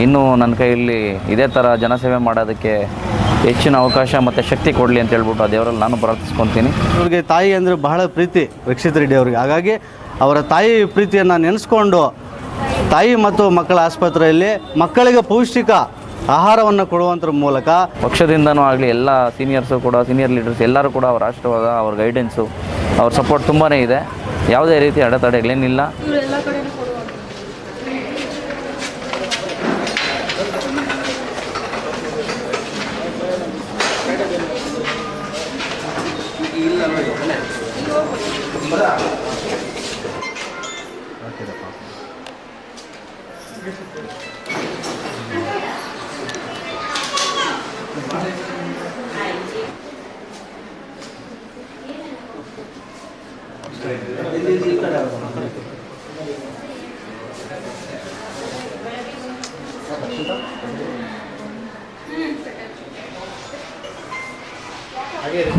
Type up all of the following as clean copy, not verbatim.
ಇನ್ನೂ ನನ್ನ ಕೈಯಲ್ಲಿ ಇದೇ ಥರ ಜನಸೇವೆ ಮಾಡೋದಕ್ಕೆ ಹೆಚ್ಚಿನ ಅವಕಾಶ ಮತ್ತು ಶಕ್ತಿ ಕೊಡಲಿ ಅಂತ ಹೇಳ್ಬಿಟ್ಟು ಆ ದೇವರಲ್ಲಿ ನಾನು ಪ್ರಾರ್ಥಿಸ್ಕೊತೀನಿ. ಇವ್ರಿಗೆ ತಾಯಿ ಅಂದರೆ ಬಹಳ ಪ್ರೀತಿ ರಕ್ಷಿತ್ ರೆಡ್ಡಿ ಅವ್ರಿಗೆ. ಹಾಗಾಗಿ ಅವರ ತಾಯಿ ಪ್ರೀತಿಯನ್ನು ನೆನೆಸ್ಕೊಂಡು ತಾಯಿ ಮತ್ತು ಮಕ್ಕಳ ಆಸ್ಪತ್ರೆಯಲ್ಲಿ ಮಕ್ಕಳಿಗೆ ಪೌಷ್ಟಿಕ ಆಹಾರವನ್ನು ಕೊಡುವಂಥರ ಮೂಲಕ ಪಕ್ಷದಿಂದನೂ ಆಗಲಿ ಎಲ್ಲ ಸೀನಿಯರ್ಸು ಕೂಡ, ಸೀನಿಯರ್ ಲೀಡರ್ಸ್ ಎಲ್ಲರೂ ಕೂಡ ಅವ್ರ ಆಶೀರ್ವಾದ, ಅವ್ರ ಗೈಡೆನ್ಸು, ಅವ್ರ ಸಪೋರ್ಟ್ ತುಂಬಾ ಇದೆ. ಯಾವುದೇ ರೀತಿ ಅಡೆತಡೆಗಳೇನಿಲ್ಲ.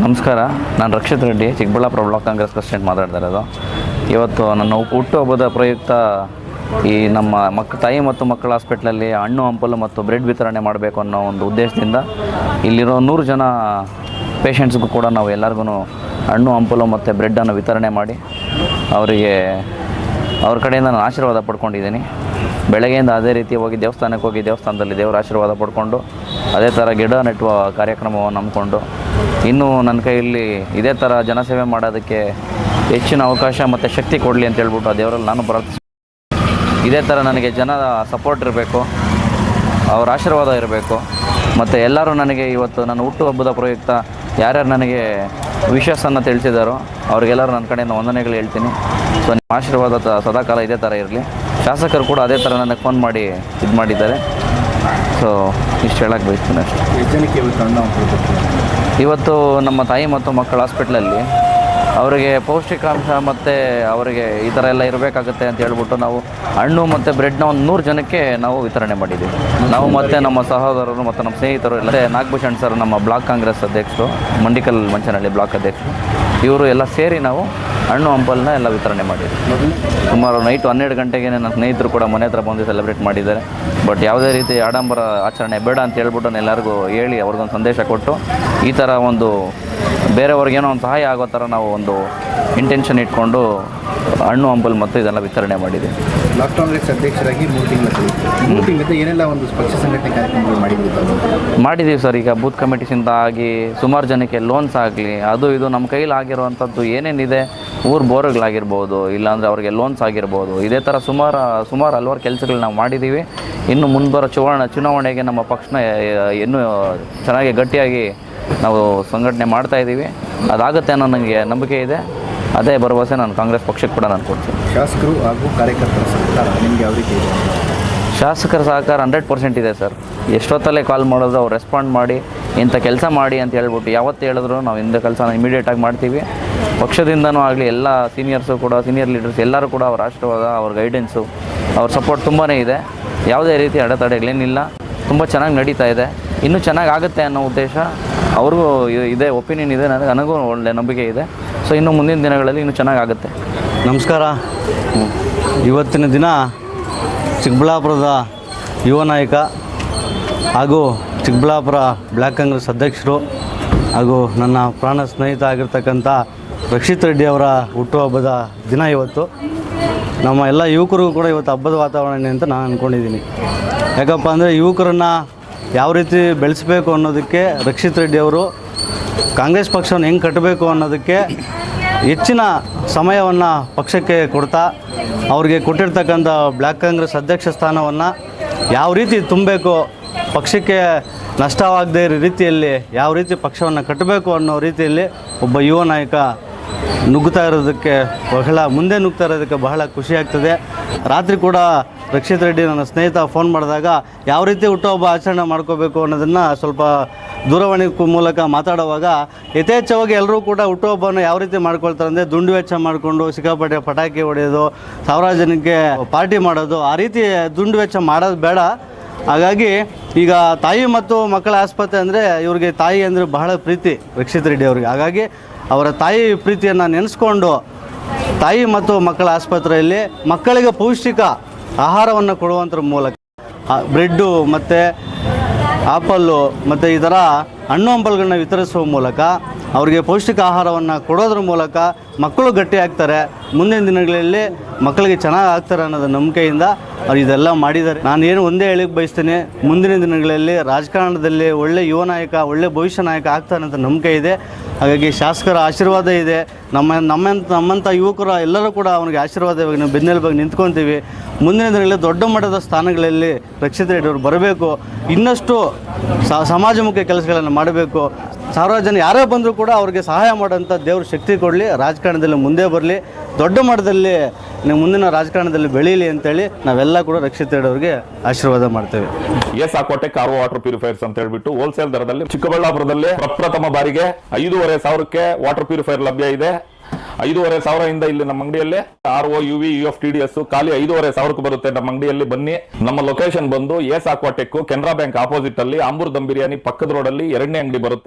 ನಮಸ್ಕಾರ, ನಾನು ರಕ್ಷಿತ್ ರೆಡ್ಡಿ, ಚಿಕ್ಕಬಳ್ಳಾಪುರ ಬ್ಲಾಕ್ ಕಾಂಗ್ರೆಸ್ ಪ್ರೆಸಿಡೆಂಟ್ ಮಾತಾಡ್ತಾ ಇರೋದು. ಇವತ್ತು ನನ್ನ ಹುಟ್ಟುಹಬ್ಬದ ಪ್ರಯುಕ್ತ ಈ ನಮ್ಮ ತಾಯಿ ಮತ್ತು ಮಕ್ಕಳ ಹಾಸ್ಪಿಟ್ಲಲ್ಲಿ ಹಣ್ಣು ಹಂಪಲು ಮತ್ತು ಬ್ರೆಡ್ ವಿತರಣೆ ಮಾಡಬೇಕು ಅನ್ನೋ ಒಂದು ಉದ್ದೇಶದಿಂದ ಇಲ್ಲಿರೋ 100 ಜನ ಪೇಷಂಟ್ಸ್ಗೂ ಕೂಡ ನಾವು ಎಲ್ಲರಿಗೂ ಹಣ್ಣು ಹಂಪಲು ಮತ್ತು ಬ್ರೆಡ್ಡನ್ನು ವಿತರಣೆ ಮಾಡಿ ಅವರಿಗೆ ಅವ್ರ ಕಡೆಯಿಂದ ನಾನು ಆಶೀರ್ವಾದ ಪಡ್ಕೊಂಡಿದ್ದೀನಿ. ಬೆಳಗ್ಗೆಯಿಂದ ಅದೇ ರೀತಿ ಹೋಗಿ ದೇವಸ್ಥಾನಕ್ಕೆ ಹೋಗಿ ದೇವಸ್ಥಾನದಲ್ಲಿ ದೇವರ ಆಶೀರ್ವಾದ ಪಡ್ಕೊಂಡು ಅದೇ ಥರ ಗಿಡ ನೆಟ್ಟುವ ಕಾರ್ಯಕ್ರಮವನ್ನು ನಂಬಿಕೊಂಡು ಇನ್ನೂ ನನ್ನ ಕೈಯಲ್ಲಿ ಇದೇ ಥರ ಜನಸೇವೆ ಮಾಡೋದಕ್ಕೆ ಹೆಚ್ಚಿನ ಅವಕಾಶ ಮತ್ತು ಶಕ್ತಿ ಕೊಡಲಿ ಅಂತ ಹೇಳ್ಬಿಟ್ಟು ಆ ದೇವರಲ್ಲಿ ನಾನು ಪ್ರಾರ್ಥಿಸ್ತೀನಿ. ಇದೇ ಥರ ನನಗೆ ಜನರ ಸಪೋರ್ಟ್ ಇರಬೇಕು, ಅವರ ಆಶೀರ್ವಾದ ಇರಬೇಕು. ಮತ್ತು ಎಲ್ಲರೂ ನನಗೆ ಇವತ್ತು ನನ್ನ ಹುಟ್ಟುಹಬ್ಬದ ಪ್ರಯುಕ್ತ ಯಾರ್ಯಾರು ನನಗೆ ವಿಶಸ್ಸನ್ನು ತಿಳಿಸಿದಾರೋ ಅವ್ರಿಗೆಲ್ಲರೂ ನನ್ನ ಕಡೆಯಿಂದ ವಂದನೆಗಳು ಹೇಳ್ತೀನಿ. ಸೊ ನಿಮ್ಮ ಆಶೀರ್ವಾದ ಸದಾಕಾಲ ಇದೇ ಥರ ಇರಲಿ. ಶಾಸಕರು ಕೂಡ ಅದೇ ಥರ ನನಗೆ ಫೋನ್ ಮಾಡಿ ಇದು ಮಾಡಿದ್ದಾರೆ. ಸೊ ಇಷ್ಟು ಹೇಳಕ್ಕೆ ಬಯಸ್ತೀನಿ ಅಷ್ಟೇ. ಇವತ್ತು ನಮ್ಮ ತಾಯಿ ಮತ್ತು ಮಕ್ಕಳ ಹಾಸ್ಪಿಟ್ಲಲ್ಲಿ ಅವರಿಗೆ ಪೌಷ್ಟಿಕಾಂಶ ಮತ್ತು ಅವರಿಗೆ ಈ ಥರ ಎಲ್ಲ ಇರಬೇಕಾಗುತ್ತೆ ಅಂತ ಹೇಳ್ಬಿಟ್ಟು ನಾವು ಹಣ್ಣು ಮತ್ತು ಬ್ರೆಡ್ನ ಒಂದು 100 ಜನಕ್ಕೆ ನಾವು ವಿತರಣೆ ಮಾಡಿದ್ದೀವಿ. ನಾವು ಮತ್ತು ನಮ್ಮ ಸಹೋದರರು ಮತ್ತು ನಮ್ಮ ಸ್ನೇಹಿತರು ಎಲ್ಲ, ನಾಗಭೂಷಣ್ ಸರ್ ನಮ್ಮ ಬ್ಲಾಕ್ ಕಾಂಗ್ರೆಸ್ ಅಧ್ಯಕ್ಷರು, ಮಂಡಿಕಲ್ ಮಂಚನಹಳ್ಳಿ ಬ್ಲಾಕ್ ಅಧ್ಯಕ್ಷರು, ಇವರು ಎಲ್ಲ ಸೇರಿ ನಾವು ಹಣ್ಣು ಹಂಪಲನ್ನ ಎಲ್ಲ ವಿತರಣೆ ಮಾಡಿದ್ವಿ. ಸುಮಾರು ನೈಟ್ 12 ಗಂಟೆಗೆ ನನ್ನ ಸ್ನೇಹಿತರು ಕೂಡ ಮನೆ ಹತ್ರ ಬಂದು ಸೆಲೆಬ್ರೇಟ್ ಮಾಡಿದ್ದಾರೆ. ಬಟ್ ಯಾವುದೇ ರೀತಿ ಆಡಂಬರ ಆಚರಣೆ ಬೇಡ ಅಂತ ಹೇಳ್ಬಿಟ್ಟು ಎಲ್ಲರಿಗೂ ಹೇಳಿ ಅವ್ರಿಗೊಂದು ಸಂದೇಶ ಕೊಟ್ಟು ಈ ಥರ ಒಂದು ಬೇರೆಯವ್ರಿಗೇನೋ ಒಂದು ಸಹಾಯ ಆಗೋ ಥರ ನಾವು ಒಂದು ಇಂಟೆನ್ಷನ್ ಇಟ್ಕೊಂಡು ಹಣ್ಣು ಹಂಪಲು ಮತ್ತು ಇದೆಲ್ಲ ವಿತರಣೆ ಮಾಡಿದ್ದೀವಿ. ಬ್ಲಾಕ್ ಕಾಂಗ್ರೆಸ್ ಅಧ್ಯಕ್ಷರಾಗಿ 3 ತಿಂಗಳಿಂದ ಏನೆಲ್ಲ ಒಂದು ಪಕ್ಷ ಸಂಘಟನೆ ಕಾರ್ಯಕ್ರಮಗಳು ಮಾಡಿದ್ದೀವಿ ಸರ್. ಈಗ ಬೂತ್ ಕಮಿಟೀಸಿಂದ ಆಗಿ ಸುಮಾರು ಜನಕ್ಕೆ ಲೋನ್ಸ್ ಆಗಲಿ, ಅದು ಇದು ನಮ್ಮ ಕೈಲಿ ಆಗಿರುವಂಥದ್ದು ಏನೇನಿದೆ, ಊರು ಬೋರ್ಗಳಾಗಿರ್ಬೋದು, ಇಲ್ಲಾಂದರೆ ಅವ್ರಿಗೆ ಲೋನ್ಸ್ ಆಗಿರ್ಬೋದು, ಇದೇ ಥರ ಸುಮಾರು ಹಲವಾರು ಕೆಲಸಗಳು ನಾವು ಮಾಡಿದ್ದೀವಿ. ಇನ್ನು ಮುಂಬರೋ ಚುನಾವಣೆಗೆ ನಮ್ಮ ಪಕ್ಷನ ಇನ್ನೂ ಚೆನ್ನಾಗಿ ಗಟ್ಟಿಯಾಗಿ ನಾವು ಸಂಘಟನೆ ಮಾಡ್ತಾಯಿದ್ದೀವಿ. ಅದಾಗುತ್ತೆ ಅನ್ನೋ ನನಗೆ ನಂಬಿಕೆ ಇದೆ. ಅದೇ ಭರವಸೆ ನಾನು ಕಾಂಗ್ರೆಸ್ ಪಕ್ಷಕ್ಕೆ ಕೂಡ ನಾನು ಕೊಡ್ತೀನಿ. ಶಾಸಕರು ಹಾಗೂ ಕಾರ್ಯಕರ್ತರ ಸಹಕಾರ ನಿಮಗೆ ಯಾವ ರೀತಿ ಇದೆ? ಶಾಸಕರ ಸಹಕಾರ 100% ಇದೆ ಸರ್. ಎಷ್ಟೊತ್ತಲ್ಲೇ ಕಾಲ್ ಮಾಡಿದ್ರು ಅವ್ರು ರೆಸ್ಪಾಂಡ್ ಮಾಡಿ ಇಂಥ ಕೆಲಸ ಮಾಡಿ ಅಂತ ಹೇಳ್ಬಿಟ್ಟು ಯಾವತ್ತು ಹೇಳಿದ್ರು ನಾವು ಇಂಥ ಕೆಲಸನ ಇಮಿಡಿಯೇಟಾಗಿ ಮಾಡ್ತೀವಿ. ಪಕ್ಷದಿಂದನೂ ಆಗಲಿ ಎಲ್ಲ ಸೀನಿಯರ್ಸು ಕೂಡ, ಸೀನಿಯರ್ ಲೀಡರ್ಸ್ ಎಲ್ಲರೂ ಕೂಡ ಅವ್ರ ಆಶೀರ್ವಾದ, ಅವ್ರ ಗೈಡೆನ್ಸು, ಅವ್ರ ಸಪೋರ್ಟ್ ತುಂಬಾ ಇದೆ. ಯಾವುದೇ ರೀತಿ ಅಡೆತಡೆಗಳೇನಿಲ್ಲ. ತುಂಬ ಚೆನ್ನಾಗಿ ನಡೀತಾ ಇದೆ. ಇನ್ನೂ ಚೆನ್ನಾಗಿ ಆಗುತ್ತೆ ಅನ್ನೋ ಉದ್ದೇಶ ಅವ್ರಿಗೂ ಇದೆ, ಒಪಿನಿಯನ್ ಇದೆ, ನನಗೂ ಒಳ್ಳೆಯ ನಂಬಿಕೆ ಇದೆ. ಸೊ ಇನ್ನು ಮುಂದಿನ ದಿನಗಳಲ್ಲಿ ಇನ್ನೂ ಚೆನ್ನಾಗಾಗುತ್ತೆ. ನಮಸ್ಕಾರ. ಇವತ್ತಿನ ದಿನ ಚಿಕ್ಕಬಳ್ಳಾಪುರದ ಯುವ ನಾಯಕ ಹಾಗೂ ಚಿಕ್ಕಬಳ್ಳಾಪುರ ಬ್ಲಾಕ್ ಕಾಂಗ್ರೆಸ್ ಅಧ್ಯಕ್ಷರು ಹಾಗೂ ನನ್ನ ಪ್ರಾಣ ಸ್ನೇಹಿತ ಆಗಿರ್ತಕ್ಕಂಥ ರಕ್ಷಿತ್ ರೆಡ್ಡಿ ಅವರ ಹುಟ್ಟುಹಬ್ಬದ ದಿನ ಇವತ್ತು. ನಮ್ಮ ಎಲ್ಲ ಯುವಕರಿಗೂ ಕೂಡ ಇವತ್ತು ಹಬ್ಬದ ವಾತಾವರಣ ಅಂತ ನಾನು ಅಂದ್ಕೊಂಡಿದ್ದೀನಿ. ಯಾಕಪ್ಪ ಅಂದರೆ ಯುವಕರನ್ನು ಯಾವ ರೀತಿ ಬೆಳೆಸಬೇಕು ಅನ್ನೋದಕ್ಕೆ ರಕ್ಷಿತ್ ರೆಡ್ಡಿ ಅವರು ಕಾಂಗ್ರೆಸ್ ಪಕ್ಷವನ್ನು ಹೆಂಗೆ ಕಟ್ಟಬೇಕು ಅನ್ನೋದಕ್ಕೆ ಹೆಚ್ಚಿನ ಸಮಯವನ್ನು ಪಕ್ಷಕ್ಕೆ ಕೊಡ್ತಾ ಅವ್ರಿಗೆ ಕೊಟ್ಟಿರ್ತಕ್ಕಂಥ ಬ್ಲಾಕ್ ಕಾಂಗ್ರೆಸ್ ಅಧ್ಯಕ್ಷ ಸ್ಥಾನವನ್ನು ಯಾವ ರೀತಿ ತುಂಬಬೇಕು, ಪಕ್ಷಕ್ಕೆ ನಷ್ಟವಾಗದೇ ಇರೋ ರೀತಿಯಲ್ಲಿ ಯಾವ ರೀತಿ ಪಕ್ಷವನ್ನು ಕಟ್ಟಬೇಕು ಅನ್ನೋ ರೀತಿಯಲ್ಲಿ ಒಬ್ಬ ಯುವ ನಾಯಕ ನುಗ್ಗುತ್ತಾ ಇರೋದಕ್ಕೆ ಮುಂದೆ ನುಗ್ತಾ ಇರೋದಕ್ಕೆ ಬಹಳ ಖುಷಿಯಾಗ್ತದೆ. ರಾತ್ರಿ ಕೂಡ ರಕ್ಷಿತ್ ರೆಡ್ಡಿ ನನ್ನ ಸ್ನೇಹಿತ ಫೋನ್ ಮಾಡಿದಾಗ ಯಾವ ರೀತಿ ಹುಟ್ಟುಹಬ್ಬ ಆಚರಣೆ ಮಾಡ್ಕೋಬೇಕು ಅನ್ನೋದನ್ನು ಸ್ವಲ್ಪ ದೂರವಾಣಿ ಮೂಲಕ ಮಾತಾಡುವಾಗ ಯಥೇಚ್ಛವಾಗಿ ಎಲ್ಲರೂ ಕೂಡ ಹುಟ್ಟುಹಬ್ಬವನ್ನು ಯಾವ ರೀತಿ ಮಾಡ್ಕೊಳ್ತಾರೆ ಅಂದರೆ ದುಂಡು ವೆಚ್ಚ ಮಾಡಿಕೊಂಡು ಸಿಕ್ಕಾಪಟ್ಟೆ ಪಟಾಕಿ ಹೊಡೆಯೋದು, ಸಾವಿರಾರು ಜನಕ್ಕೆ ಪಾರ್ಟಿ ಮಾಡೋದು, ಆ ರೀತಿ ದುಂಡು ವೆಚ್ಚ ಮಾಡೋದು ಬೇಡ. ಹಾಗಾಗಿ ಈಗ ತಾಯಿ ಮತ್ತು ಮಕ್ಕಳ ಆಸ್ಪತ್ರೆ ಅಂದರೆ ಇವ್ರಿಗೆ ತಾಯಿ ಅಂದರೆ ಬಹಳ ಪ್ರೀತಿ ರಕ್ಷಿತ್ ರೆಡ್ಡಿ ಅವ್ರಿಗೆ. ಹಾಗಾಗಿ ಅವರ ತಾಯಿ ಪ್ರೀತಿಯನ್ನು ನೆನೆಸ್ಕೊಂಡು ತಾಯಿ ಮತ್ತು ಮಕ್ಕಳ ಆಸ್ಪತ್ರೆಯಲ್ಲಿ ಮಕ್ಕಳಿಗೆ ಪೌಷ್ಟಿಕ ಆಹಾರವನ್ನು ಕೊಡುವಂಥರ ಮೂಲಕ ಬ್ರೆಡ್ಡು ಮತ್ತು ಆಪಲ್ಲು ಮತ್ತು ಈ ಥರ ಹಣ್ಣು ಹಂಪಲುಗಳನ್ನ ವಿತರಿಸುವ ಮೂಲಕ ಅವರಿಗೆ ಪೌಷ್ಟಿಕ ಆಹಾರವನ್ನು ಕೊಡೋದ್ರ ಮೂಲಕ ಮಕ್ಕಳು ಗಟ್ಟಿ ಆಗ್ತಾರೆ, ಮುಂದಿನ ದಿನಗಳಲ್ಲಿ ಮಕ್ಕಳಿಗೆ ಚೆನ್ನಾಗಿ ಆಗ್ತಾರೆ ಅನ್ನೋದು ನಂಬಿಕೆಯಿಂದ ಅವ್ರು ಇದೆಲ್ಲ ಮಾಡಿದ್ದಾರೆ. ನಾನು ಏನು ಒಂದೇ ಹೇಳಿಕ್ಕೆ ಬಯಸ್ತೀನಿ, ಮುಂದಿನ ದಿನಗಳಲ್ಲಿ ರಾಜಕಾರಣದಲ್ಲಿ ಒಳ್ಳೆ ಯುವ ನಾಯಕ, ಒಳ್ಳೆ ಭವಿಷ್ಯ ನಾಯಕ ಆಗ್ತಾನೆ ಅಂತ ನಂಬಿಕೆ ಇದೆ. ಹಾಗಾಗಿ ಶಾಸಕರ ಆಶೀರ್ವಾದ ಇದೆ. ನಮ್ಮಂಥ ಯುವಕರು ಎಲ್ಲರೂ ಕೂಡ ಅವನಿಗೆ ಆಶೀರ್ವಾದ ಇವಾಗ ನಾವು ಬೆನ್ನೆಲುಬಾಗಿ ನಿಂತ್ಕೊತೀವಿ. ಮುಂದಿನ ದಿನಗಳಲ್ಲಿ ದೊಡ್ಡ ಮಟ್ಟದ ಸ್ಥಾನಗಳಲ್ಲಿ ರಕ್ಷಿತ್ ರೆಡ್ಡಿ ಅವರು ಬರಬೇಕು, ಇನ್ನಷ್ಟು ಸಮಾಜಮುಖಿ ಕೆಲಸಗಳನ್ನು ಮಾಡಬೇಕು. ಸಾವಿರಾರು ಜನ ಯಾರೇ ಬಂದರೂ ಕೂಡ ಅವ್ರಿಗೆ ಸಹಾಯ ಮಾಡೋಂಥ ದೇವ್ರ ಶಕ್ತಿ ಕೊಡಲಿ, ರಾಜಕಾರಣದಲ್ಲಿ ಮುಂದೆ ಬರಲಿ, ದೊಡ್ಡ ಮಟ್ಟದಲ್ಲಿ ಮುಂದಿನ ರಾಜಕಾರಣದಲ್ಲಿ ಬೆಳೀಲಿ ಅಂತೇಳಿ ನಾವೆಲ್ಲ ಕೂಡ ರಕ್ಷಿತ್ ರೆಡ್ಡಿ ಅವರಿಗೆ ಆಶೀರ್ವಾದ ಮಾಡ್ತೇವೆ. S Aquatech RO water purifiers ಅಂತ ಹೇಳ್ಬಿಟ್ಟು ಹೋಲ್ಸೇಲ್ ದರದಲ್ಲಿ ಚಿಕ್ಕಬಳ್ಳಾಪುರದಲ್ಲಿ ಪ್ರಪ್ರಥಮ ಬಾರಿಗೆ 5,500ಕ್ಕೆ ವಾಟರ್ ಪ್ಯೂರಿಫೈರ್ ಲಭ್ಯ ಇದೆ. 5,500 ಇಲ್ಲಿ ನಮ್ಮ ಅಂಗಡಿಯಲ್ಲಿ RO UV UF TDS ಖಾಲಿ 5,500ಕ್ಕೆ ಬರುತ್ತೆ. ನಮ್ಮ ಅಂಗಡಿಯಲ್ಲಿ ಬನ್ನಿ. ನಮ್ಮ ಲೊಕೇಶನ್ ಬಂದು S Aquatech Canara bank opposite ಅಲ್ಲಿ ಆಂಬೂರ್ ದಮ್ ಬಿರಿಯಾನಿ ಪಕ್ಕದ ರೋಡ್ ಅಲ್ಲಿ 2ನೇ ಅಂಗಡಿ ಬರುತ್ತೆ.